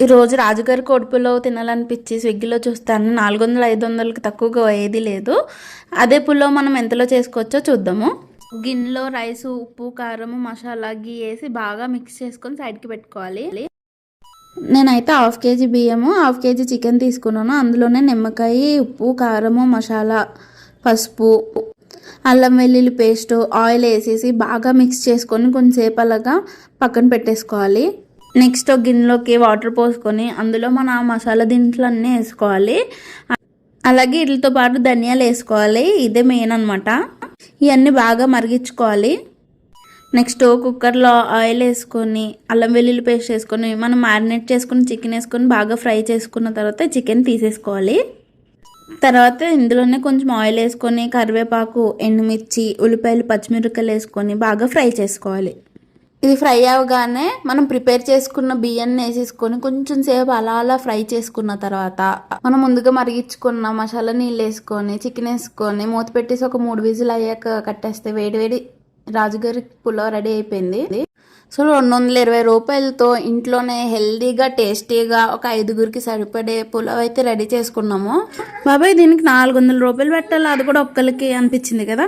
ఈరోజు రాజుగారి కోడి పులావ్ తినాలనిపించి స్విగ్గీలో చూస్తాను. 400-500కి తక్కువగా ఏది లేదు. అదే పులావ్ మనం ఎంతలో చేసుకోవచ్చో చూద్దాము. గిన్నెలో రైసు, ఉప్పు, కారం, మసాలా గీ వేసి బాగా మిక్స్ చేసుకొని సైడ్కి పెట్టుకోవాలి. నేనైతే 1/2 కేజీ బియ్యము, 1/2 కేజీ చికెన్ తీసుకున్నాను. అందులోనే నిమ్మకాయ, ఉప్పు, కారము, మసాలా, పసుపు, అల్లం వెల్లుల్లి పేస్ట్, ఆయిల్ వేసేసి బాగా మిక్స్ చేసుకొని కొంచెంసేపు అలాగా పక్కన పెట్టేసుకోవాలి. నెక్స్ట్ ఒక గిన్నెలోకి వాటర్ పోసుకొని అందులో మన మసాలా దినుసులు అన్నీ వేసుకోవాలి. అలాగే వీటితో పాటు ధనియాలు వేసుకోవాలి. ఇదే మెయిన్ అనమాట. ఇవన్నీ బాగా మరిగించుకోవాలి. నెక్స్ట్ కుక్కర్లో ఆయిల్ వేసుకొని అల్లం వెల్లుల్లి పేస్ట్ వేసుకొని మనం మ్యారినేట్ చేసుకుని చికెన్ వేసుకొని బాగా ఫ్రై చేసుకున్న తర్వాత చికెన్ తీసేసుకోవాలి. తర్వాత ఇందులోనే కొంచెం ఆయిల్ వేసుకొని కరివేపాకు, ఎండుమిర్చి, ఉల్లిపాయలు, పచ్చిమిరపకాయలు వేసుకొని బాగా ఫ్రై చేసుకోవాలి. ఇది ఫ్రై అవగానే మనం ప్రిపేర్ చేసుకున్న బియ్యాన్ని వేసేసుకొని కొంచెం సేపు అలా ఫ్రై చేసుకున్న తర్వాత మనం ముందుగా మరిగించుకున్న మసాలా నీళ్ళు వేసుకొని చికెన్ వేసుకొని మూత పెట్టేసి ఒక 3 విజిల్ అయ్యాక కట్టేస్తే వేడి రాజుగారి పులావ్ రెడీ అయిపోయింది. సో 220 రూపాయలతో ఇంట్లోనే హెల్దీగా టేస్టీగా ఒక 5గురికి సరిపడే పులావ్ అయితే రెడీ చేసుకున్నాము. బాబాయ్ దీనికి 400 రూపాయలు పెట్టాలి, అది కూడా ఒక్కరికి అనిపించింది కదా.